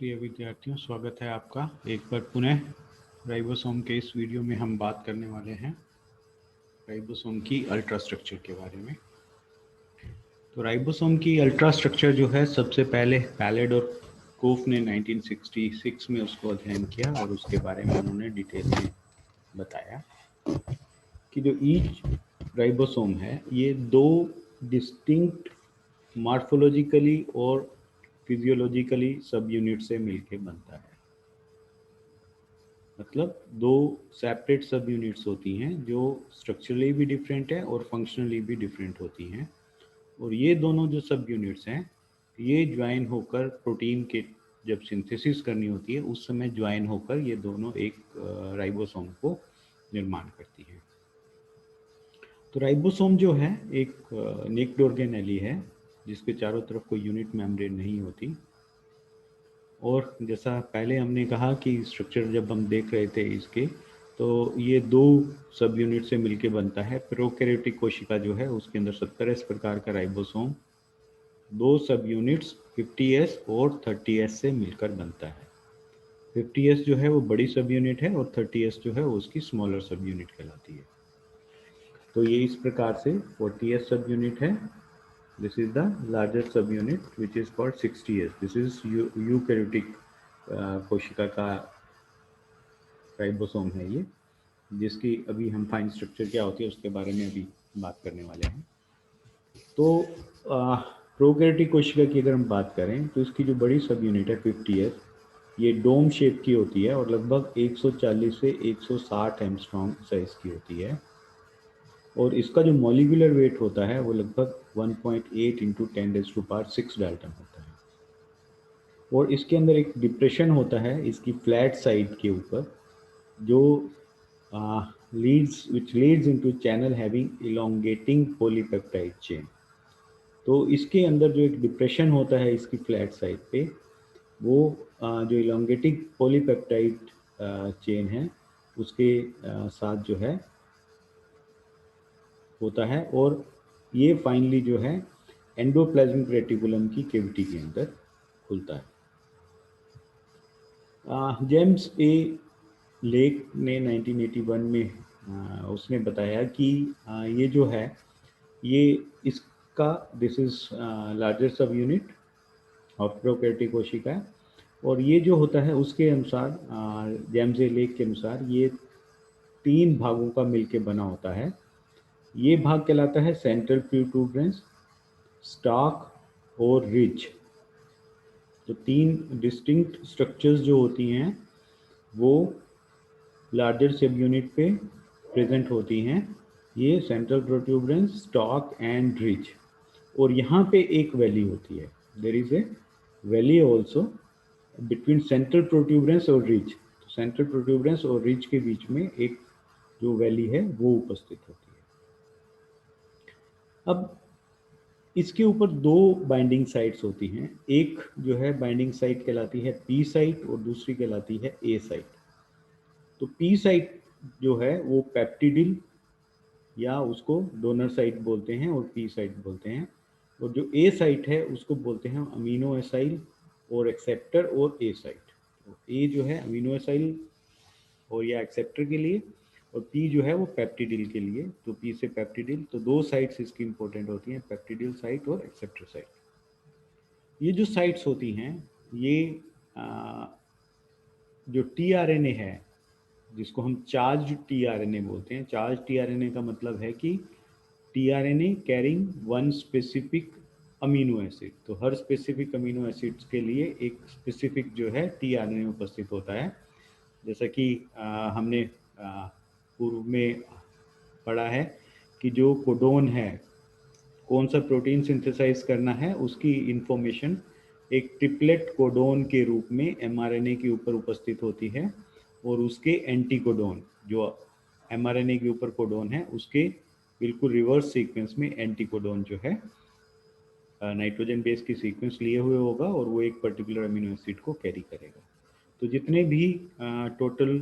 प्रिय विद्यार्थियों, स्वागत है आपका एक बार पुनः। राइबोसोम के इस वीडियो में हम बात करने वाले हैं राइबोसोम की अल्ट्रा स्ट्रक्चर के बारे में। तो राइबोसोम की अल्ट्रा स्ट्रक्चर जो है, सबसे पहले पैलेड और कोफ ने 1966 में उसको अध्ययन किया और उसके बारे में उन्होंने डिटेल में बताया कि जो ईच राइबोसोम है ये दो डिस्टिंक्ट मॉर्फोलॉजिकली और फिजियोलॉजिकली सब यूनिट से मिलके बनता है। मतलब दो सेपरेट सब यूनिट्स होती हैं जो स्ट्रक्चरली भी डिफरेंट है और फंक्शनली भी डिफरेंट होती हैं। और ये दोनों जो सब यूनिट्स हैं ये ज्वाइन होकर प्रोटीन के जब सिंथेसिस करनी होती है उस समय ज्वाइन होकर ये दोनों एक राइबोसोम को निर्माण करती हैं। तो राइबोसोम जो है एक नेक्ड ऑर्गेनेली है जिसके चारों तरफ कोई यूनिट मेम्ब्रेन नहीं होती। और जैसा पहले हमने कहा कि स्ट्रक्चर जब हम देख रहे थे इसके, तो ये दो सब यूनिट से मिलके बनता है। प्रोकैरियोटिक कोशिका जो है उसके अंदर 70S प्रकार का राइबोसोम दो सब यूनिट्स 50S और 30S से मिलकर बनता है। 50S जो है वो बड़ी सब यूनिट है और 30S जो है वो उसकी स्मॉलर सब यूनिट कहलाती है। तो ये इस प्रकार से 40S सब यूनिट है। This is the larger subunit which is called 60S. This is eukaryotic कोशिका का राइबोसोम है ये, जिसकी अभी हम फाइन स्ट्रक्चर क्या होती है उसके बारे में अभी बात करने वाले हैं। तो प्रोकैरियोटिक कोशिका की अगर हम बात करें तो इसकी जो बड़ी सब यूनिट है 50S, ये डोम शेप की होती है और लगभग 140 से 160 एंगस्ट्रॉम साइज की होती है। और इसका जो मॉलिक्यूलर वेट होता है वो लगभग 1.8 इंटू 10⁻⁶ डाल्टन होता है। और इसके अंदर एक डिप्रेशन होता है इसकी फ्लैट साइड के ऊपर जो Leeds into channel having elongating polypeptide chain. तो इसके अंदर जो एक डिप्रेशन होता है इसकी फ्लैट साइड पे, वो जो इलोंगेटिंग पॉलीपेप्टाइड चेन है उसके साथ जो है होता है। और ये फाइनली जो है एंडोप्लाज्मिक रेटिकुलम की कैविटी के अंदर खुलता है। जेम्स ए लेक ने 1981 में उसने बताया कि ये जो है ये इसका दिस इज लार्जर सब यूनिट ऑफ प्रोकैरियोटिक कोशिका है। और ये जो होता है उसके अनुसार जेम्स ए लेक के अनुसार ये 3 भागों का मिलके बना होता है। ये भाग कहलाता है सेंट्रल प्रोटूबरेंस, स्टॉक और रिज। तो 3 डिस्टिंक्ट स्ट्रक्चर्स जो होती हैं वो लार्जर सब यूनिट पे प्रेजेंट होती हैं। ये central protuberance, stalk and ridge. और यहाँ पे एक वैली होती है, there is a valley also between central protuberance और रिज। तो सेंट्रल प्रोट्यूबरेंस और रिज के बीच में एक जो वैली है वो उपस्थित होती है। अब इसके ऊपर 2 बाइंडिंग साइट्स होती हैं। एक जो है बाइंडिंग साइट कहलाती है पी साइट और दूसरी कहलाती है ए साइट। तो पी साइट जो है वो पेप्टिडिल या उसको डोनर साइट बोलते हैं और पी साइट बोलते हैं। और जो ए साइट है उसको बोलते हैं अमीनो एसाइल और एक्सेप्टर और ए साइट। तो ए जो है अमीनो एसाइल और या एक्सेप्टर के लिए, और पी जो है वो पेप्टिडिल के लिए। तो पी से पेप्टिडिल, तो 2 साइट्स इसकी इंपॉर्टेंट होती हैं, पेप्टिडिल साइट और एक्सेप्टर साइट। ये जो साइट्स होती हैं ये जो टीआरएनए है जिसको हम चार्ज टीआरएनए बोलते हैं। चार्ज टीआरएनए का मतलब है कि tRNA carrying one specific amino acid. तो हर स्पेसिफिक अमीनो एसिड्स के लिए एक स्पेसिफिक जो है टीआरएनए उपस्थित होता है। जैसा कि हमने पूर्व में पढ़ा है कि जो कोडोन है, कौन सा प्रोटीन सिंथेसाइज करना है, उसकी इंफॉर्मेशन एक ट्रिपलेट कोडोन के रूप में एमआरएनए के ऊपर उपस्थित होती है। और उसके एंटी कोडोन जो एमआरएनए के ऊपर कोडोन है उसके बिल्कुल रिवर्स सीक्वेंस में एंटी कोडोन जो है नाइट्रोजन बेस की सीक्वेंस लिए हुए होगा और वो एक पर्टिकुलर अमीनो एसिड को कैरी करेगा। तो जितने भी टोटल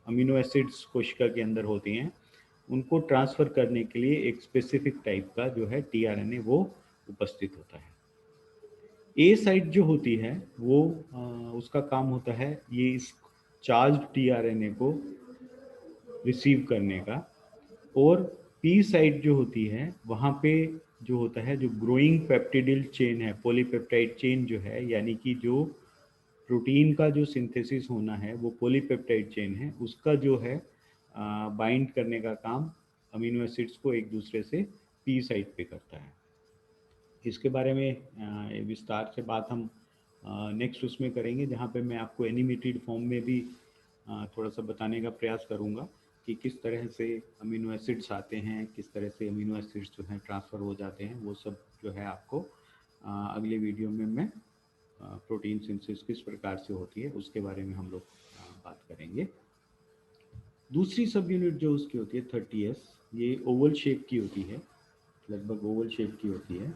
अमीनो एसिड्स कोशिका के अंदर होती हैं उनको ट्रांसफ़र करने के लिए एक स्पेसिफिक टाइप का जो है टीआरएनए वो उपस्थित होता है। ए साइट जो होती है वो उसका काम होता है ये इस चार्ज टीआरएनए को रिसीव करने का, और पी साइट जो होती है वहाँ पे जो होता है जो ग्रोइंग पेप्टिडिल चेन है, पॉलीपेप्टाइड चेन जो है, यानी कि जो प्रोटीन का जो सिंथेसिस होना है वो पॉलीपेप्टाइड चेन है, उसका जो है बाइंड करने का काम अमीनो एसिड्स को एक दूसरे से पी साइट पे करता है। इसके बारे में विस्तार से बात हम नेक्स्ट उसमें करेंगे, जहाँ पे मैं आपको एनिमेटेड फॉर्म में भी थोड़ा सा बताने का प्रयास करूँगा कि किस तरह से अमीनो एसिड्स आते हैं, किस तरह से अमीनो एसिड्स जो हैं ट्रांसफ़र हो जाते हैं, वो सब जो है आपको अगले वीडियो में मैं प्रोटीन सिंथेसिस किस प्रकार से होती है उसके बारे में हम लोग बात करेंगे। दूसरी सब यूनिट जो उसकी होती है 30S, ये ओवल शेप की होती है, लगभग ओवल शेप की होती है,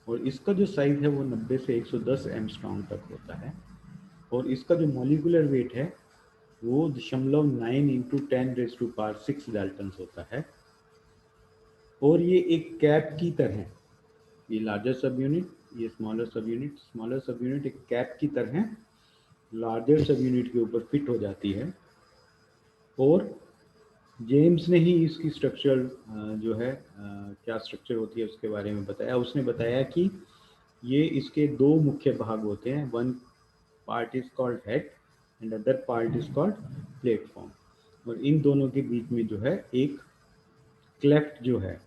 और इसका जो साइज है वो 90 से 110 एंगस्ट्रॉम तक होता है, और इसका जो मॉलिक्यूलर वेट है वो 0.9 इंटू 10⁻⁶ डाल्टन होता है, और ये एक कैप की तरह, ये लार्जर सब यूनिट, ये स्मॉलर सब यूनिट एक कैप की तरह लार्जर सब यूनिट के ऊपर फिट हो जाती है। और जेम्स ने ही इसकी स्ट्रक्चर जो है क्या स्ट्रक्चर होती है उसके बारे में बताया। उसने बताया कि ये इसके दो मुख्य भाग होते हैं, one part is called head and other part is called platform, और इन दोनों के बीच में जो है एक क्लेफ्ट जो है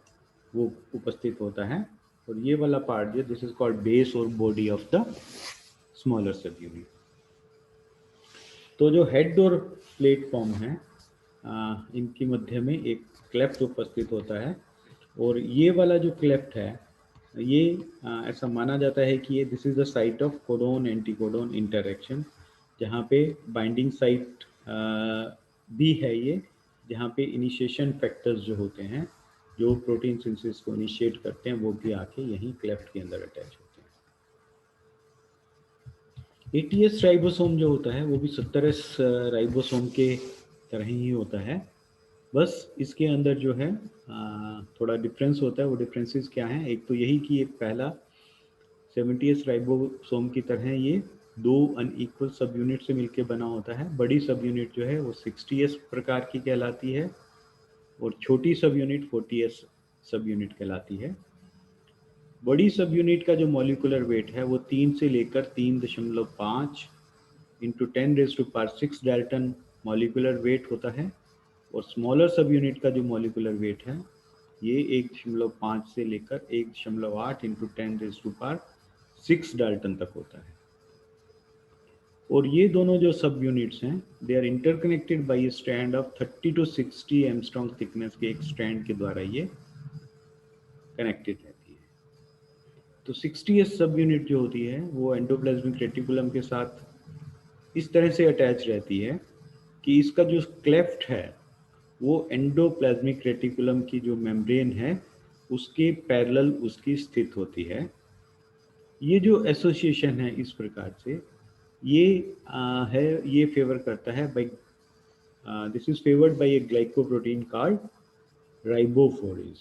वो उपस्थित होता है, और ये वाला पार्ट जो दिस इज कॉल्ड बेस और बॉडी ऑफ द स्मॉलर सब यूनिट। तो जो हेड और प्लेटफॉर्म है इनकी मध्य में एक क्लेफ्ट उपस्थित होता है, और ये वाला जो क्लेफ्ट है ये ऐसा माना जाता है कि ये this is the site of codon anticodon interaction, जहाँ पे बाइंडिंग साइट भी है ये, जहाँ पे इनिशिएशन फैक्टर्स जो होते हैं जो प्रोटीन सिंथेसिस को इनिशिएट करते हैं वो भी आके यहीं क्लेफ्ट के अंदर अटैच होते हैं। एटीएस राइबोसोम जो होता है वो भी 70S राइबोसोम के तरह ही होता है, बस इसके अंदर जो है थोड़ा डिफरेंस होता है। वो डिफरेंसेस क्या हैं, एक तो यही कि एक पहला 70S राइबोसोम की तरह ये दो अनइक्वल सब यूनिट से मिलकर बना होता है। बड़ी सब यूनिट जो है वो 60S प्रकार की कहलाती है, और छोटी सब यूनिट 40S सब यूनिट कहलाती है। बड़ी सब यूनिट का जो मॉलिक्यूलर वेट है वो 3 से लेकर 3.5 इंटू 10⁻⁶ डाल्टन मॉलिक्यूलर वेट होता है, और स्मॉलर सब यूनिट का जो मॉलिक्यूलर वेट है ये 1.5 से लेकर 1.8 इंटू 10⁻⁶ डाल्टन तक होता है। और ये दोनों जो सब यूनिट्स हैं they are interconnected by a strand of 30 to 60 angstrom thickness के एक स्ट्रैंड के द्वारा ये कनेक्टेड रहती है। तो 60S सब यूनिट जो होती है वो एंडोप्लाज्मिक रेटिकुलम के साथ इस तरह से अटैच रहती है कि इसका जो क्लेफ्ट है वो एंडोप्लाज्मिक रेटिकुलम की जो मेम्ब्रेन है उसके पैरेलल उसकी स्थित होती है। ये जो एसोसिएशन है इस प्रकार से ये ये फेवर करता है by this is favoured by a glycoprotein called ribophorin.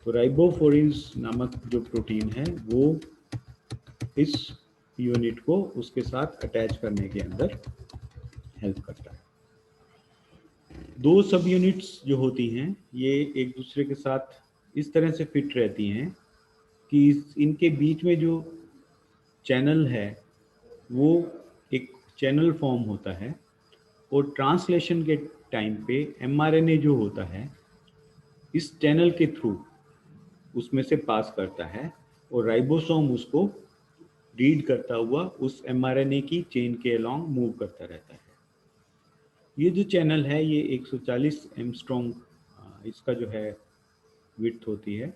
तो राइबोफोरेज नामक जो प्रोटीन है वो इस यूनिट को उसके साथ अटैच करने के अंदर हेल्प करता है। दो सब यूनिट्स जो होती हैं ये एक दूसरे के साथ इस तरह से फिट रहती हैं कि इनके बीच में जो चैनल है वो एक चैनल फॉर्म होता है, और ट्रांसलेशन के टाइम पे एमआरएनए जो होता है इस चैनल के थ्रू उसमें से पास करता है, और राइबोसोम उसको रीड करता हुआ उस एमआरएनए की चेन के अलोंग मूव करता रहता है। ये जो चैनल है ये 140 एंगस्ट्रॉम इसका जो है विड्थ होती है,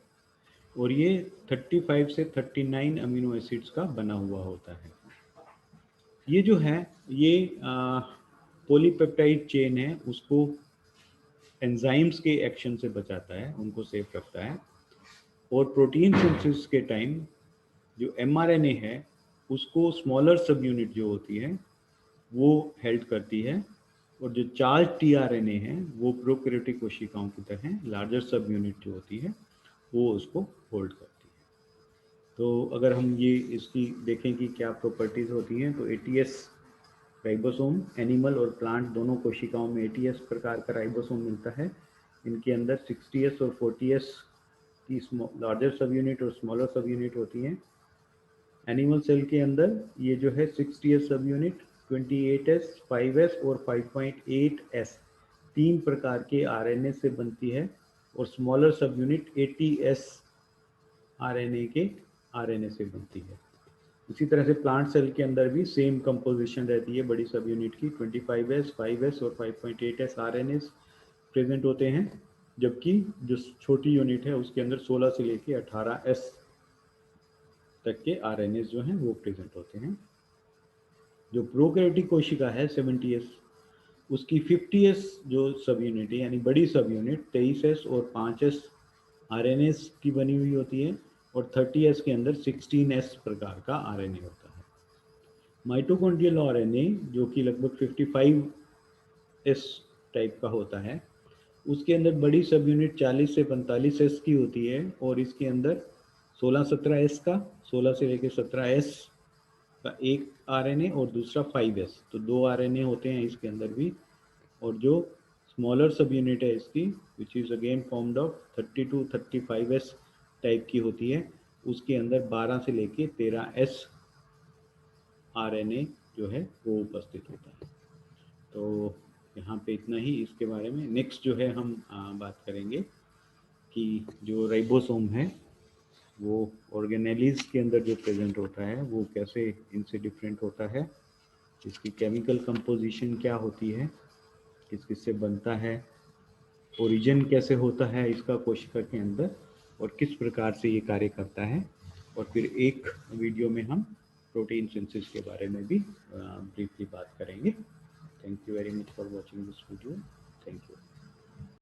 और ये 35 से 39 अमीनो एसिड्स का बना हुआ होता है। ये जो है ये पॉलीपेप्टाइड चेन है उसको एंजाइम्स के एक्शन से बचाता है, उनको सेफ रखता है, और प्रोटीन सिंथेसिस के टाइम जो एमआरएनए है उसको स्मॉलर सब यूनिट जो होती है वो हेल्ड करती है, और जो चार्ज टीआरएनए है वो प्रोकैरियोटिक कोशिकाओं की तरह लार्जर सब यूनिट जो होती है वो उसको होल्ड करती है। तो अगर हम ये इसकी देखें कि क्या प्रॉपर्टीज़ होती हैं, तो एटीएस राइबोसोम एनिमल और प्लांट दोनों कोशिकाओं में एटीएस प्रकार का राइबोसोम मिलता है। इनके अंदर 60S और 40S की लार्जर सब यूनिट और स्मॉलर सब यूनिट होती हैं। एनिमल सेल के अंदर ये जो है 60S सब यूनिट, 28S, 5S और 5.8S तीन प्रकार के आरएनए से बनती है, और स्मॉलर सब यूनिट 80S आरएनए के आरएनए से बनती है। इसी तरह से प्लांट सेल के अंदर भी सेम कंपोजिशन रहती है बड़ी सब यूनिट की, 25S, 5S और 5.8S आरएनए प्रेजेंट होते हैं, जबकि जो छोटी यूनिट है उसके अंदर 16 से लेके 18S तक के आरएनए जो हैं वो प्रेजेंट होते हैं। जो प्रोकैरियोटिक कोशिका है 70S, उसकी 50S जो सब यूनिट है यानी बड़ी सब यूनिट 23S और 5S आरएनए की बनी हुई होती है, और 30S के अंदर 16S प्रकार का आरएनए होता है। माइटोकॉन्ड्रियल आरएनए जो कि लगभग 55S टाइप का होता है, उसके अंदर बड़ी सब यूनिट 40 से 45S की होती है, और इसके अंदर 16-17S का, 16 से लेकर 17S का एक आरएनए और दूसरा 5S, तो दो आरएनए होते हैं इसके अंदर भी। और जो स्मॉलर सब यूनिट है इसकी, which is again formed of 30-35S type की होती है, उसके अंदर 12 से लेके 13S आरएनए जो है वो उपस्थित होता है। तो यहाँ पे इतना ही इसके बारे में। नेक्स्ट जो है हम बात करेंगे कि जो राइबोसोम है वो ऑर्गेनेलीज के अंदर जो प्रेजेंट होता है वो कैसे इनसे डिफरेंट होता है, इसकी केमिकल कंपोजिशन क्या होती है, किस किस से बनता है, ओरिजिन कैसे होता है इसका कोशिका के अंदर, और किस प्रकार से ये कार्य करता है। और फिर एक वीडियो में हम प्रोटीन सिंथेसिस के बारे में भी ब्रीफली बात करेंगे। Thank you very much for watching this video. Thank you.